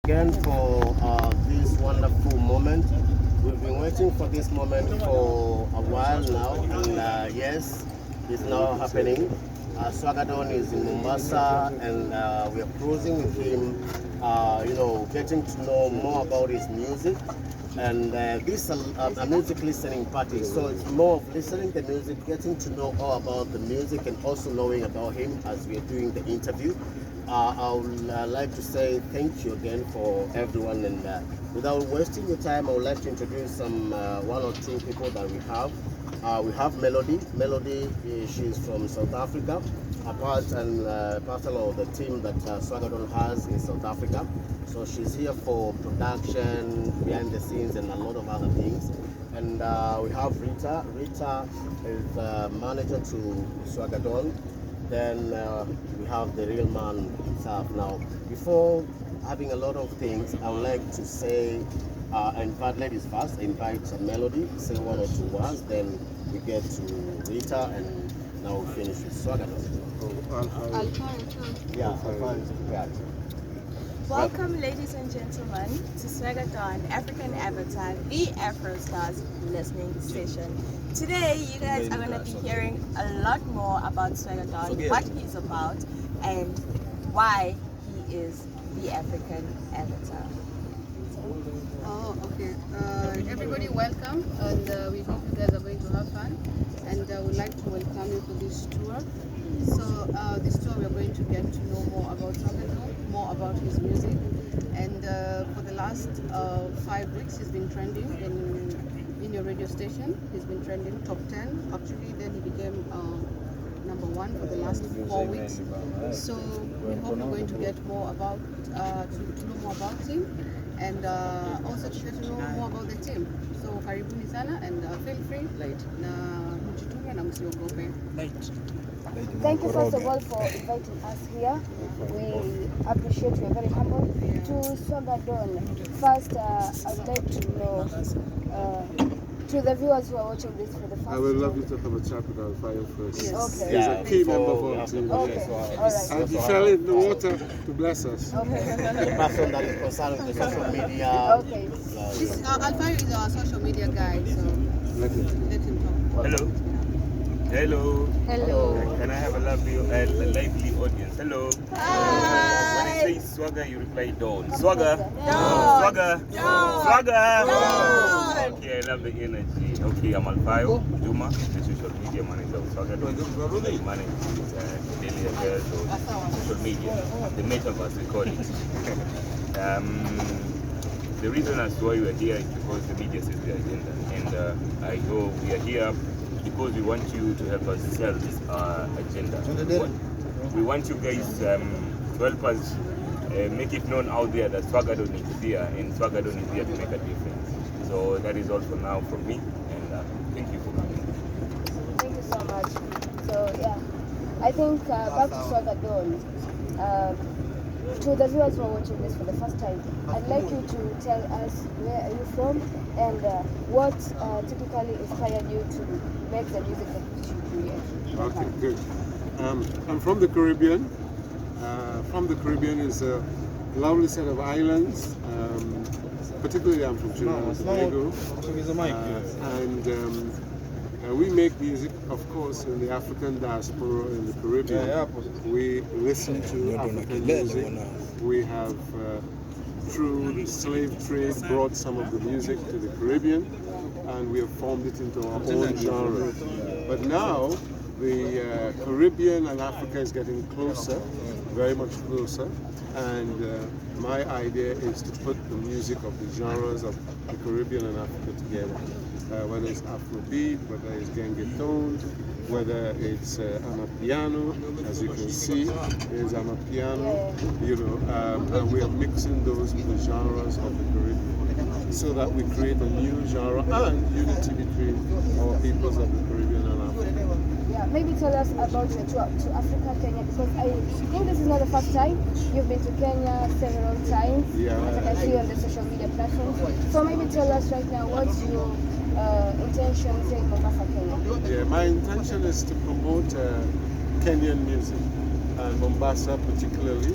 again for this wonderful moment. We've been waiting for this moment for a while now, and yes, it's now happening. Swagga Don is in Mombasa, and we are cruising with him, getting to know more about his music. And this is a music listening party, so it's more of listening the music, getting to know all about the music, and also knowing about him as we are doing the interview. I would like to say thank you again for everyone, and without wasting your time, I would like to introduce some one or two people that we have. We have Melody. Melody, she's from South Africa, a part and parcel of the team that Swagga Don has in South Africa. So she's here for production, behind the scenes, and a lot of other things. And we have Rita. Rita is manager to Swagga Don. Then we have the real man himself. Now, before having a lot of things, I would like to say, invite ladies first, invite Melody, say one or two words, then we get to Rita, and now we finish with Swagga Don. Welcome, ladies and gentlemen, to Swagga Don African Avatar, the Afro Stars listening session. Today, you guys are going to be hearing a lot more about Swagga Don, what he's about, and why he is the African Avatar. Oh, okay. Everybody, welcome, and we hope you guys are going to have fun. And I would like to welcome you for this tour. So, this tour we are going to get to know more about Swagga Don, more about his music. And for the last 5 weeks, he's been trending in your radio station. He's been trending top 10. Actually, then he became number 1 for the last 4 weeks. So we hope we're going to get more about to know more about him, and also to get to know more about the team. So karibuni sana, and feel free na mjitume na msiogope. Thank you first of all for inviting us here. We appreciate you, very humble. To Swagga Don, first I'd like to know, to the viewers who are watching this for the first time. I would love you to have a chat with Alfio first. Yes. Okay. He's a key member of our team. Okay, all right. And he fell in the water to bless us. Okay. The person that is concerned with the social media. Okay. Alfio is our social media guy, so Let it. let him talk. Hello. Hello. Hello. Can I have a lively audience? Hello. When I say Swagga, you reply Don. Swagga. Swagga. Swagga. Okay, I love the energy. Okay, I'm Alfio Juma, the social media manager of Swagga Don. I manage daily affairs or social media, the metaverse we call it. The reason as to why we are here is because the media says the agenda, and I know we are here because we want you to help us sell this agenda. We want you guys to help us make it known out there that Swagga Don is here, and Swagga Don is here to make a difference. So that is all for now from me, and thank you for coming. Thank you so much. So yeah, I think back to Swagga Don. To the viewers who are watching this for the first time, I'd like you to tell us where are you from, and what typically inspired you to make the music that you create. Okay, good. I'm from the Caribbean. From the Caribbean is a lovely set of islands. Particularly, I'm from Trinidad and Tobago. And we make music, of course, in the African diaspora in the Caribbean. We listen to African music. We have, through the slave trade, brought some of the music to the Caribbean, and we have formed it into our own genre. But now, the Caribbean and Africa is getting closer, very much closer, and my idea is to put the music of the genres of the Caribbean and Africa together. Whether it's Afrobeat, whether it's Gengetone, whether it's Amapiano, as you can see, is Amapiano, and we are mixing those with the genres of the Caribbean, so that we create a new genre and unity between our peoples of the Caribbean and Africa. Yeah, maybe tell us about your tour to Africa, Kenya, because I think this is not the first time. You've been to Kenya several times, Yeah. as I can see on the social media platforms. So maybe tell us right now, what's your intention in Mombasa, Kenya? Yeah, my intention is to promote Kenyan music, and Mombasa particularly.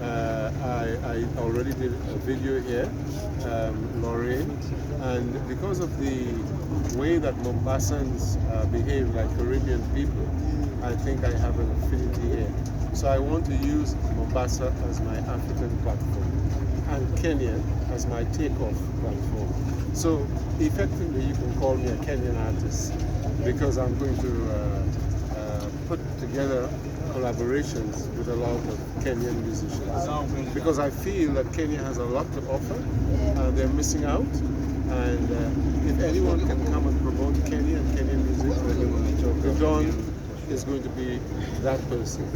I already did a video here, Lorraine, and because of the way that Mombasans behave like Caribbean people, I think I have an affinity here. So I want to use Mombasa as my African platform and Kenya as my takeoff platform. So effectively you can call me a Kenyan artist because I'm going to put together collaborations with a lot of Kenyan musicians because I feel that Kenya has a lot to offer and they're missing out, and if anyone can come and promote Kenya and Kenyan music, then Don is going to be that person.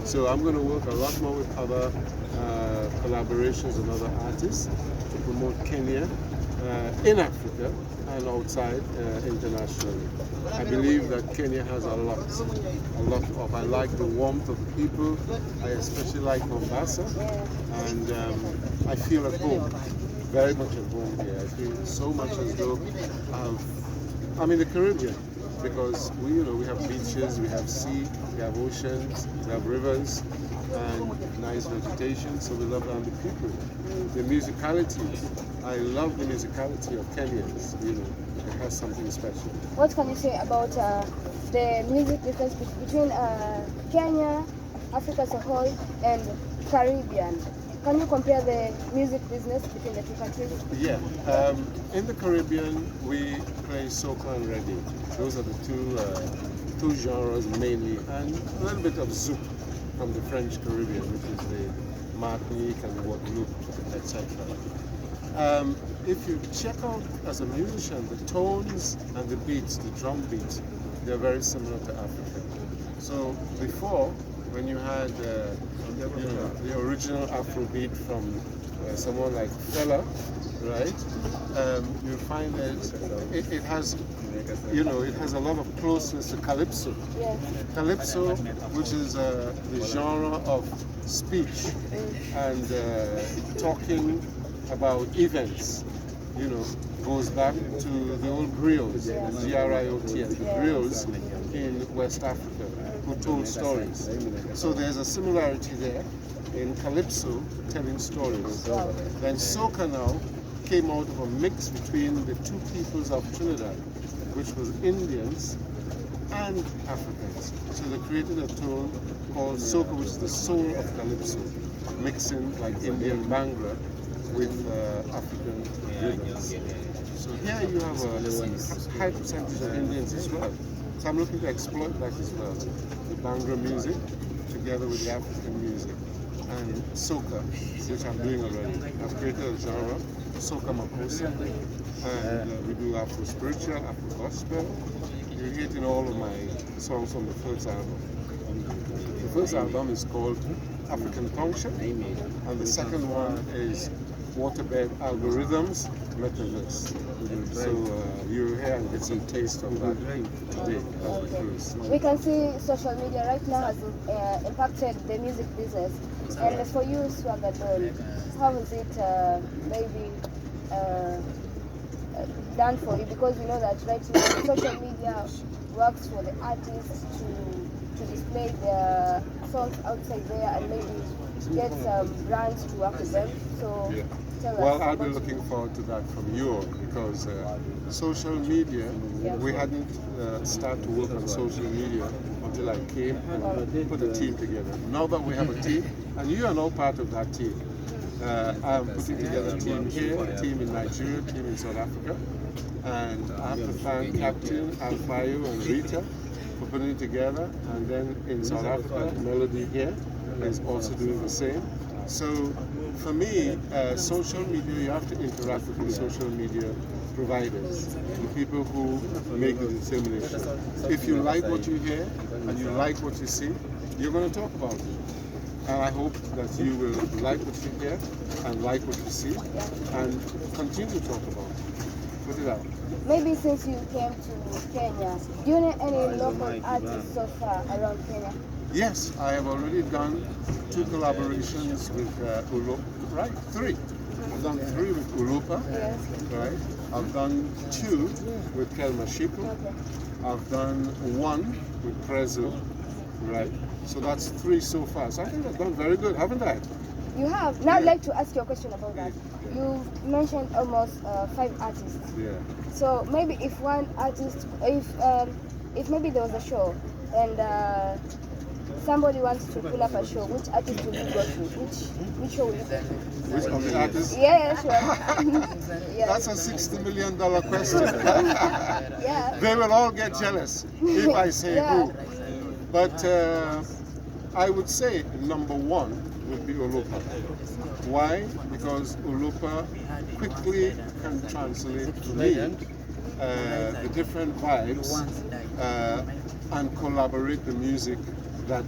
So I'm going to work a lot more with other collaborations and other artists to promote Kenya in Africa and outside internationally. I believe that Kenya has a lot of. I like the warmth of the people. I especially like Mombasa, and I feel at home, very much at home here. I feel so much as though I'm in the Caribbean because we have beaches, we have sea, we have oceans, we have rivers, and nice vegetation. So we love the people. The musicality, I love the musicality of Kenyans. It has something special. What can you say about the music difference between Kenya, Africa as a whole, and Caribbean? Can you compare the music business between the two countries? Yeah, in the Caribbean we play soca and reggae. Those are the two genres mainly, and a little bit of zouk from the French Caribbean, which is the Martinique and Guadeloupe, etc. If you check out as a musician, the tones and the beats, the drum beats, they're very similar to Africa. So before, when you had the original Afrobeat from someone like Fela, right? You find that it has, it has a lot of closeness to calypso. Yes. Calypso, which is the genre of speech and talking about events, goes back to the old griots, G-R-I-O-T-S, the griots in West Africa, who told stories. So there's a similarity there in calypso, telling stories. Then soca now came out of a mix between the two peoples of Trinidad, which was Indians and Africans. So they created a tone called soca, which is the soul of calypso, mixing like Indian Bhangra with African rhythms. So here you have a high percentage of Indians as well. So I'm looking to exploit that as well. The Bhangra music together with the African music. And soca, which I'm doing already. I've created a genre, soca makossa, and we do Afro spiritual, Afro gospel. You hear it in all of my songs from the first album. The first album is called African Function, and the second one is Waterbed Algorithms Metaverse. So you're here and get some taste of that today. We can see social media right now has impacted the music business. And for you, Swagga Don, how is it maybe done for you? Because we know that right now social media works for the artists to display their songs outside there and maybe get some brands to work with them. So well, I'll be looking forward to that from you because social media, we hadn't started to work on social media until I came and put a team together. Now that we have a team, and you are now part of that team, I'm putting together a team here, a team in Nigeria, a team in South Africa, and I have to thank Captain Alfayo and Rita for putting it together, and then in South Africa, Melody here is also doing the same. So for me, social media, you have to interact with the social media providers, the people who make the determination. If you like what you hear and you like what you see, you're going to talk about it. And I hope that you will like what you hear and like what you see and continue to talk about it. Put it out. Maybe since you came to Kenya, do you know any local artists so far around Kenya? Yes, I have already done 2 collaborations with Ulopa, right? 3. I've done 3 with Ulopa, right? I've done 2 with Kelmashiku. I've done 1 with Prezo, right? So that's 3 so far. So I think I've done very good, haven't I? You have. Now I'd like to ask you a question about that. You mentioned almost 5 artists. Yeah. So maybe if one artist, if maybe there was a show and somebody wants to pull up a show, which artist will you go to? Which show will you go to? Which of the artists? Yeah, sure. Yeah. That's a $60 million question. Yeah. They will all get jealous if I say Yeah. who. But I would say number 1 would be Ulupa. Why? Because Ulupa quickly can translate to me the different vibes and collaborate the music that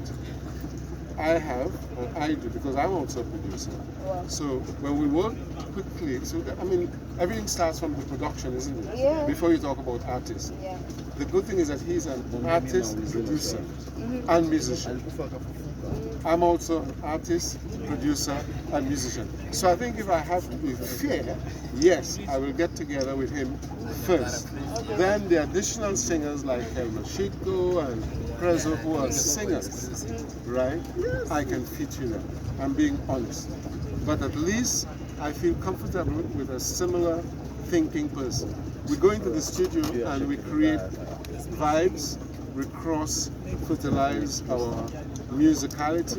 I have and I do, because I'm also a producer. Wow. So when we work quickly, so I mean, everything starts from the production, isn't it? Yeah. Before you talk about artists. Yeah. The good thing is that he's an artist, producer, and musician. I'm also an artist, producer, and musician. So I think if I have to be fair, yes, I will get together with him first. Then the additional singers like Helma Shiko and Prezo, who are singers, right? I can feature them. I'm being honest. But at least I feel comfortable with a similar thinking person. We go into the studio and we create vibes, we cross-fertilize our musicality,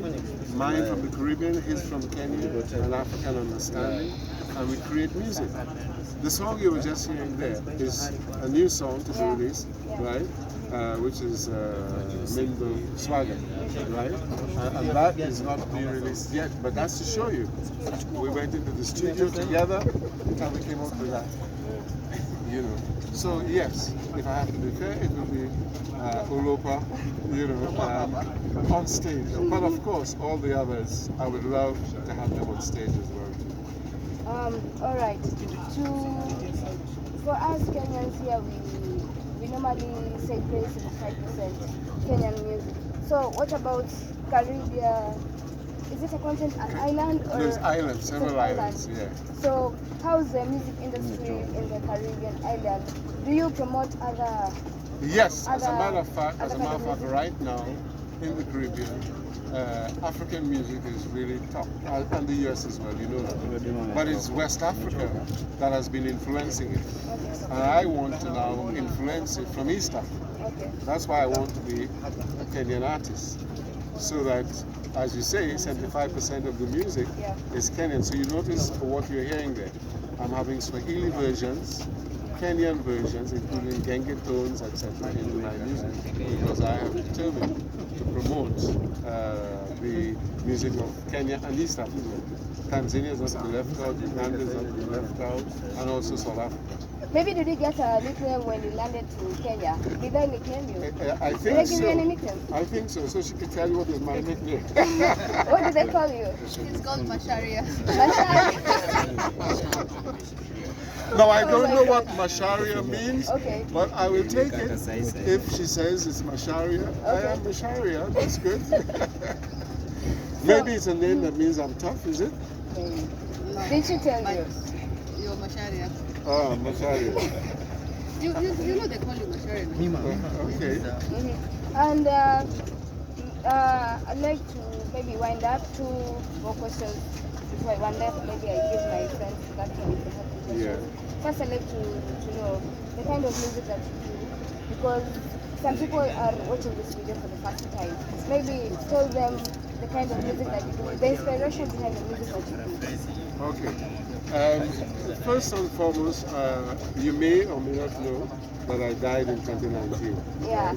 mine from the Caribbean, his from Kenya, and African understanding, and we create music. The song you were just hearing there is a new song to be released, right? Which is Mindo Swagga, right? And that is not being released yet, but that's to show you. We went into the studio together and we came up with that. You know. So yes, if I have to be fair, it will be Ulupa, you know, on stage. But of course, all the others, I would love to have them on stage as well too. All right. For us Kenyans here, we normally say praise 5% Kenyan music. So what about Caribbean? Is it a continent, an island, or There's islands, several islands, yeah. So how's the music industry in the Caribbean island? Do you promote other? Yes, as a other- matter of fact, other kind of music? right now in the Caribbean, African music is really top, and the US as well, you know that. But it's West Africa that has been influencing it, and I want to now influence it from East Africa. Okay. That's why I want to be a Kenyan artist, so that, as you say, 75% of the music is Kenyan. So you notice what you're hearing there. I'm having Swahili versions, Kenyan versions, including Genge tones, etc., into my music, because I have determined to promote the music of Kenya and East Africa. Tanzania is not to be left out, Uganda is not to be left out, and also South Africa. Maybe did you get a nickname when you landed to Kenya? Did they nickname you? I Did think they give you any so. nickname? I think so. So she can tell you what is my nickname. What did they call you? It's called Masharia. Now I don't know what Masharia means, Okay. but I will take it if she says it's Masharia. I am Masharia. That's good. Maybe it's a name that means I'm tough, is it? Did she tell you? You're Masharia. Oh, Masharia. You know they call you Masharia. Okay. And I'd like to maybe wind up 2 more questions before I wind up. Maybe I give my friends that one. Yeah. First, I'd like to know the kind of music that you do, because some people are watching this video for the first time. Maybe tell them the kind of music that you do, the inspiration behind the music that you do. Okay. First and foremost, you may or may not know that I died in 2019. Yeah,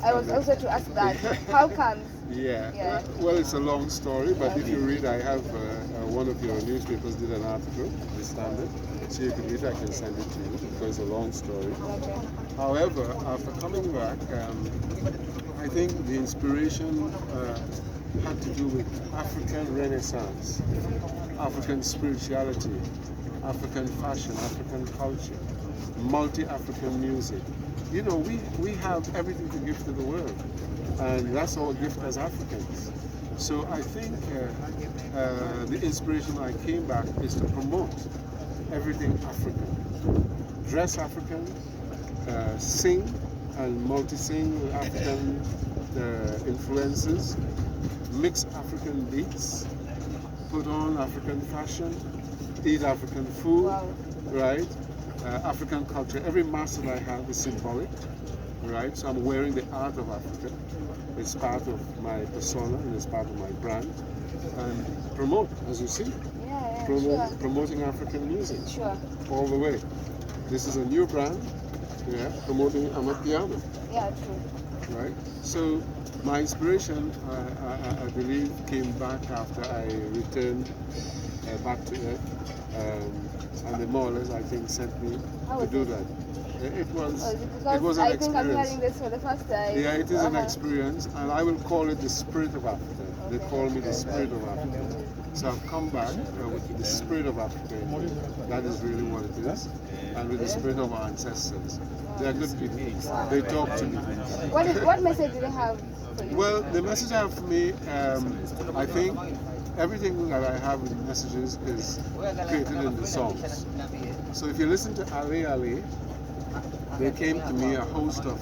I was also to ask that. How comes? Yeah. Well, it's a long story, but if you read, I have one of your newspapers did an article, The Standard, so you can read it, I can send it to you, because it's a long story. Okay. However, after coming back, I think the inspiration had to do with African Renaissance, African spirituality, African fashion, African culture, multi-African music. You know, we have everything to give to the world, and that's our gift as Africans. So I think the inspiration when I came back is to promote everything African. Dress African, sing and multi-sing with African influences, mix African beats, put on African fashion, eat African food, Wow. right? African culture. Every mask that I have is symbolic, right? So I'm wearing the art of Africa. It's part of my persona and it's part of my brand. And promote, as you see, Yeah, promote, sure. promoting African music Sure. all the way. This is a new brand, yeah, promoting Amapiano, Yeah, true. right? So my inspiration, I believe, came back after I returned back to Earth, and they more or less, I think, sent me How to was do it? that. It was, Oh, is it because it was an I think I'm experience. hearing this for the first time. Yeah, it is an Uh-huh. experience, and I will call it the spirit of Africa. They Okay. call me the spirit of Africa. So I've come back with the spirit of Africa. That is really what it is, and with the spirit of our ancestors. They are good people. They talk to me. What message do they have for you? Well, the message I have for me, I think everything that I have in messages is created in the songs. So if you listen to Ali Ali, they came to me, a host of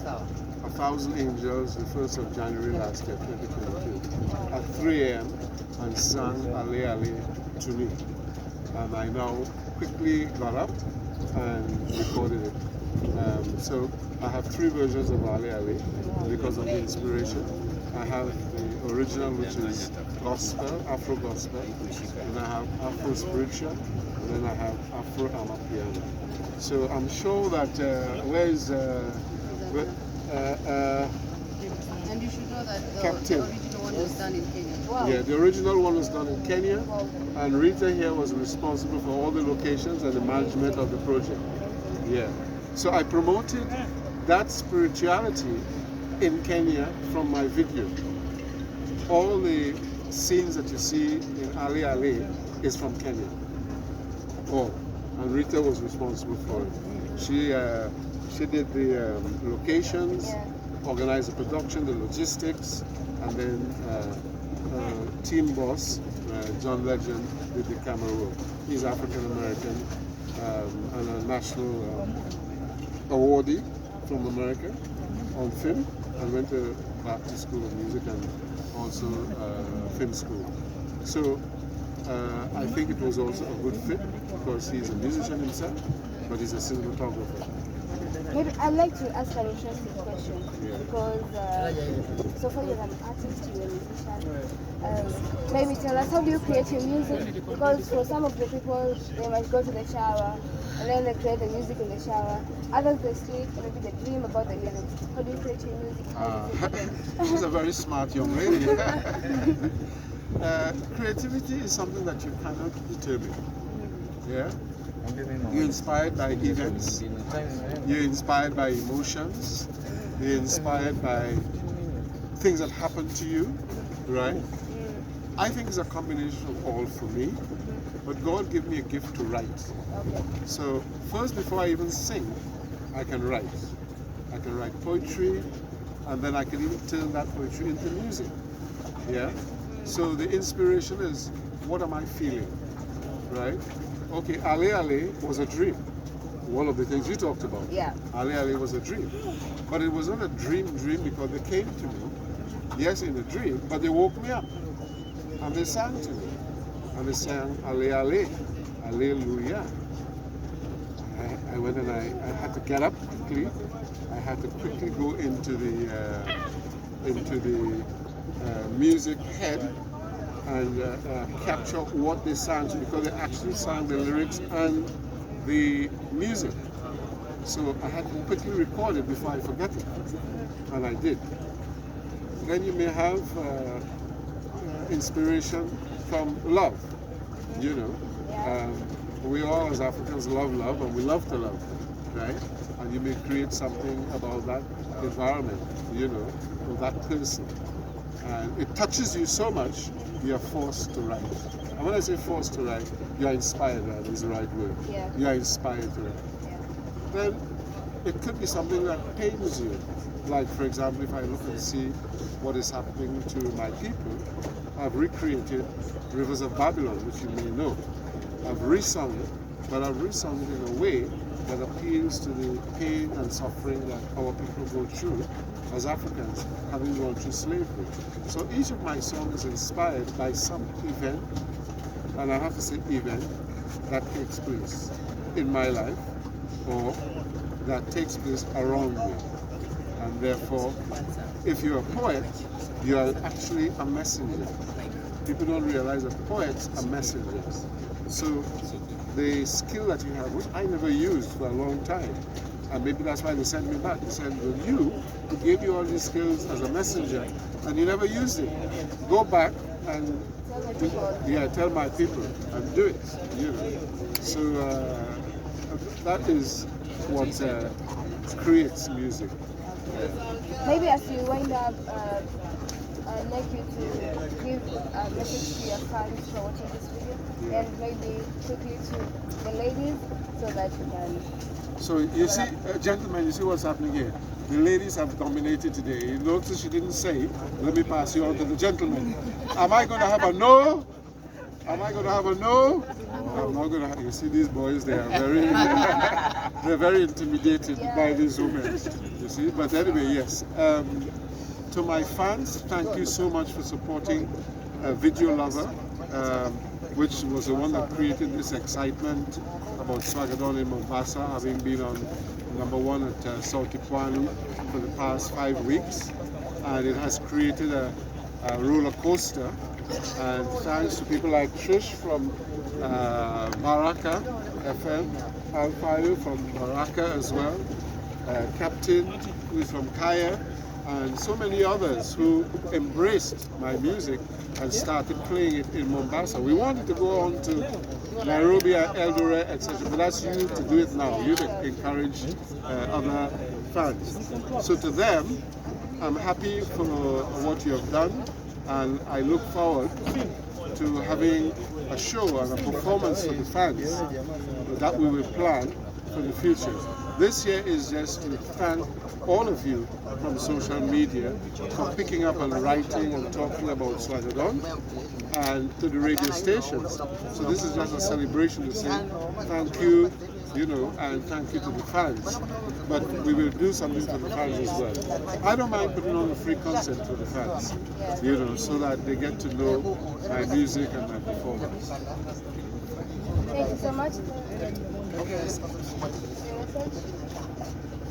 1,000 Angels, the 1st of January last year, 2022, at 3 a.m. and sang Ali Ali to me. And I now quickly got up and recorded it. So I have 3 versions of Ali Ali because of the inspiration. I have the original, which is gospel, Afro gospel, and I have Afro spiritual, and then I have Afro Amapiano. So I'm sure that And you should know that the Captain. original one was done in Kenya. Wow. yeah, the original one was done in Kenya, and Rita here was responsible for all the locations and the management of the project. Yeah. So I promoted that spirituality in Kenya from my video. All the scenes that you see in Ali Ali is from Kenya. All. And Rita was responsible for it. She did the locations, Yeah. organized the production, the logistics, and then team boss, John Legend, did the camera work. He's African American and a national awardee from America on film, and went back to School of Music and also film school. So I think it was also a good fit because he's a musician himself, but he's a cinematographer. Maybe I'd like to ask an interesting question Yeah. because so far you're an artist, you're a musician. Maybe tell us, how do you create your music? Because for some of the people, they might go to the shower and then they create the music in the shower. Others they sleep, maybe they dream about the lyrics. How do you create your music? How does it happen? She's a very smart young lady. Creativity is something that you cannot determine. Yeah? You're inspired by events, you're inspired by emotions, you're inspired by things that happen to you, right? I think it's a combination of all for me, but God gave me a gift to write. So first, before I even sing, I can write. I can write poetry, and then I can even turn that poetry into music. Yeah? So the inspiration is, what am I feeling, right? Okay, Ali Ali was a dream. One of the things you talked about. Yeah. Ali Ali was a dream. But it was not a dream because they came to me, yes, in a dream, but they woke me up. And they sang to me. And they sang Ali Ali, Alleluia. I went and I had to get up quickly. I had to quickly go into the music head and capture what they sang because they actually sang the lyrics and the music. So I had to quickly record it before I forget it, and I did. Then you may have inspiration from love, you know. We all as Africans love love, and we love to love, right? And you may create something about that environment, you know, or that person. And it touches you so much, you're forced to write. And when I say forced to write, you're inspired, that is the right word. Yeah. You're inspired to write. Yeah. Then it could be something that pains you. Like, for example, if I look and see what is happening to my people, I've recreated Rivers of Babylon, which you may know. I've resung it, but I've resung it in a way that appeals to the pain and suffering that our people go through as Africans, having gone through slavery. So each of my songs is inspired by some event and I have to say event, that takes place in my life or that takes place around me. And therefore, if you're a poet, you are actually a messenger. People don't realize that poets are messengers. So the skill that you have, which I never used for a long time, and maybe that's why they sent me back. They said, well, you who gave you all these skills as a messenger, and you never used it. Go back and tell my people and do it. You know. So that is what creates music. Maybe as you wind up, I'd like you to give a message to your fans for watching this video, and maybe quickly to the ladies so that you can. So you see, gentlemen, you see what's happening here. The ladies have dominated today. You notice she didn't say, let me pass you on to the gentlemen. Am I going to have a no? Am I going to have a no? I'm not going to have, you see these boys, they are very, they're very intimidated by these women, you see. But anyway, yes. To my fans, thank you so much for supporting Video Lover, which was the one that created this excitement about Swagga Don in Mombasa, having been on #1 at South Kipwani for the past 5 weeks. And it has created a roller coaster. And thanks to people like Trish from Baraka FM, Alfayo from Baraka as well, Captain, who is from Kaya, and so many others who embraced my music and started playing it in Mombasa. We wanted to go on to Nairobi, Eldoret, etc., but that's you to do it now. You encourage other fans. So to them, I'm happy for what you have done, and I look forward to having a show and a performance for the fans that we will plan for the future. This year is just to thank all of you from social media for picking up and writing and talking about Swagga Don, and to the radio stations. So this is just a celebration to say thank you, you know, and thank you to the fans. But we will do something for the fans as well. I don't mind putting on a free concert for the fans, you know, so that they get to know my music and my performance. Thank you so much.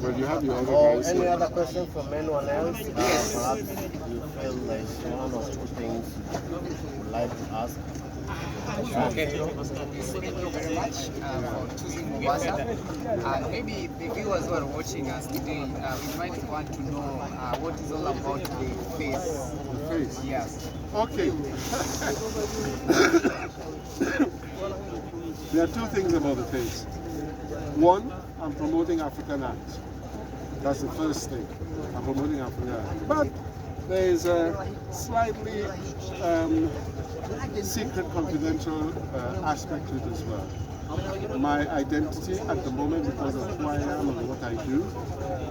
Well, you have your other Or guys. any other question from anyone else? Perhaps you feel there's one or two things you would like to ask. Okay. Thank you very much for choosing Mombasa. Maybe the viewers who are watching us today, we might want to know what is all about the face. The face? Yes. Okay. There are two things about the face. One, I'm promoting African art. That's the first thing. I'm promoting African art. But there is a slightly secret, confidential aspect to it as well. My identity at the moment, because of who I am and what I do,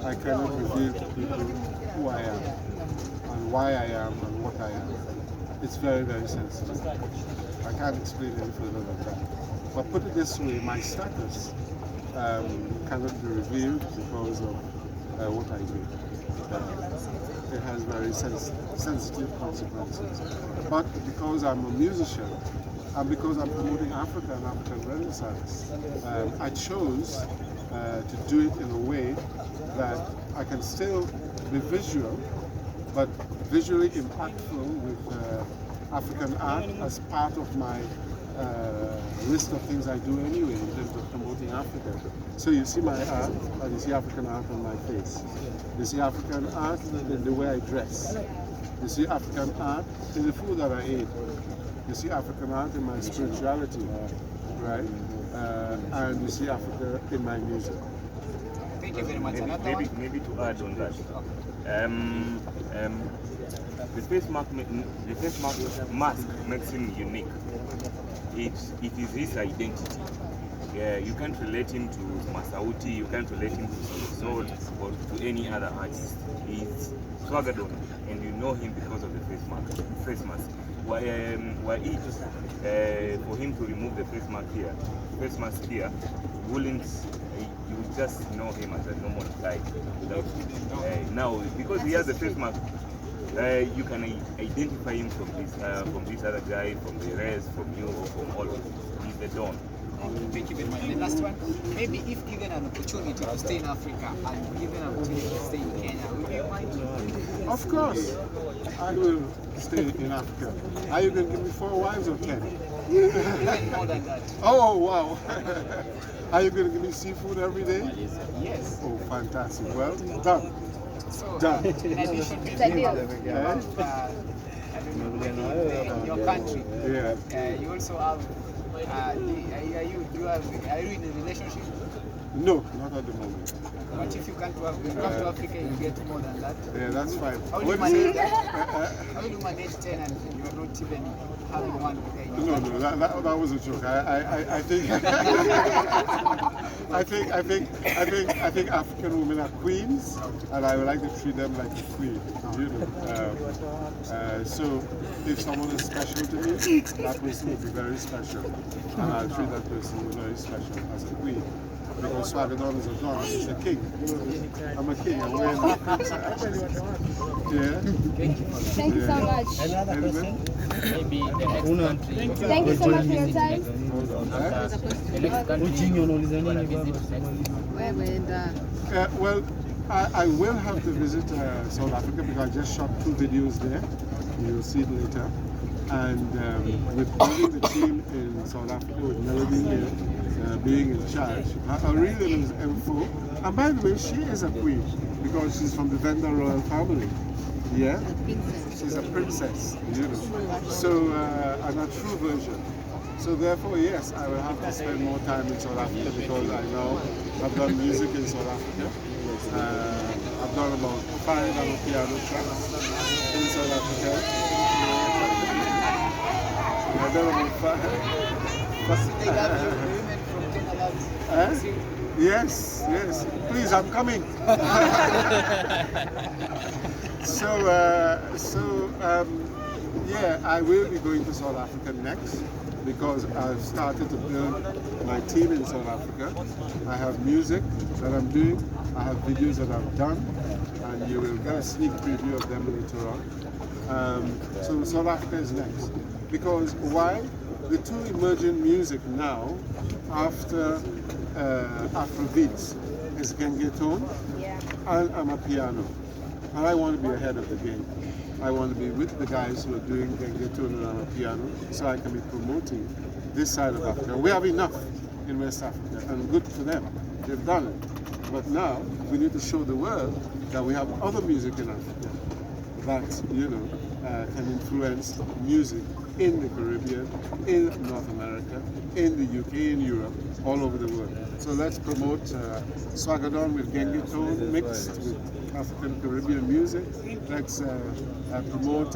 I cannot reveal to people who I am and why I am and what I am. It's very, very sensitive. I can't explain any further than that. But put it this way, my status cannot be revealed because of what I do. It has very sensitive consequences. But because I'm a musician, and because I'm promoting Africa and African Renaissance, I chose to do it in a way that I can still be visual, but visually impactful with African art as part of my list of things I do anyway in terms of promoting Africa. So you see my art, and you see African art on my face. You see African art in the way I dress. You see African art in the food that I eat. You see African art in my spirituality, right? And you see Africa in my music. Thank you very much. Maybe to add on that. The face mask makes him unique. It is his identity. You can't relate him to Masauti, you can't relate him to Zod or to any other artist. He's Swagga Don, and you know him because of the face mask. For him to remove the face mask here, you would just know him as a normal guy. Now, because he has the face mask, you can identify him from this other guy, from the rest, from you, or from all of us. He's the Don. Thank you very much. The last one, maybe if given an opportunity to stay in Africa and given an opportunity to stay in Kenya, would you mind? Of course, I will stay in Africa. Are you going to give me 4 wives or 10? Even more than that. Oh, wow. Are you going to give me seafood every day? Yes. Oh, fantastic. Well, done. So, Done. in addition to It's a deal. your country, Yeah. you also have. Are you in a relationship? No, not at the moment. But if you come to Africa, you get more than that. Yeah, that's fine. How do you What do you manage say? that? How do you manage 10 and you are not even having one? No, that was a joke. I think I think African women are queens, and I would like to treat them like a queen. You know, so if someone is special to me, that person will be very special, and I'll treat that person very special as a queen. Because Swagga Don is a don, he's a king. I'm a king. I'm wearing my princess. Yeah. Thank you so much. Another question? Maybe the next country. Thank you so much for your time. The next country you want to visit next. Well, I will have to visit South Africa because I just shot 2 videos there. You'll see it later. And with building the team in South Africa, with Melody here being in charge, I really was info. And by the way, she is a queen because she's from the Venda royal family. Yeah? She's a princess, you know. So, and a true version. So therefore, yes, I will have to spend more time in South Africa because I know I've done music in South Africa. I've done about 5 piano tracks in South Africa. I've done about 5. Yes. Please, I'm coming. Yeah, I will be going to South Africa next because I've started to build my team in South Africa. I have music that I'm doing, I have videos that I've done, and you will get a sneak preview of them later on. So South Africa is next. Because why? The 2 emerging music now, after Afrobeats, is Gengeton and Amapiano. And I want to be ahead of the game. I want to be with the guys who are doing Gengeton and Amapiano so I can be promoting this side of Africa. We have enough in West Africa, and good for them. They've done it. But now we need to show the world that we have other music in Africa that, you know, can influence music in the Caribbean, in North America, in the UK, in Europe, all over the world. So let's promote Swagga Don with Gengeton mixed with African Caribbean music. Let's promote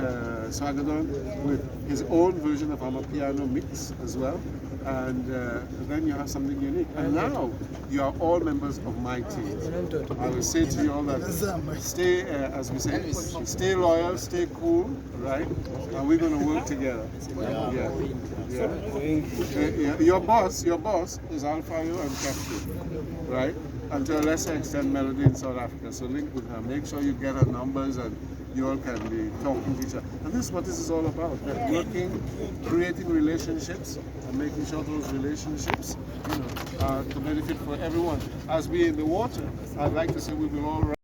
Swagga Don with his own version of Amapiano mix as well. And then you have something unique. And now you are all members of my team. I will say to you all that stay, as we say, stay loyal, stay cool, right? And we're going to work together. Yeah. Your boss is Alfayo and Captain, right? And to a lesser extent, Melody in South Africa. So link with her. Make sure you get her numbers and you all can be talking to each other. And this is what this is all about. Working, creating relationships, and making sure those relationships, you know, are to benefit for everyone. As we in the water, I'd like to say we will all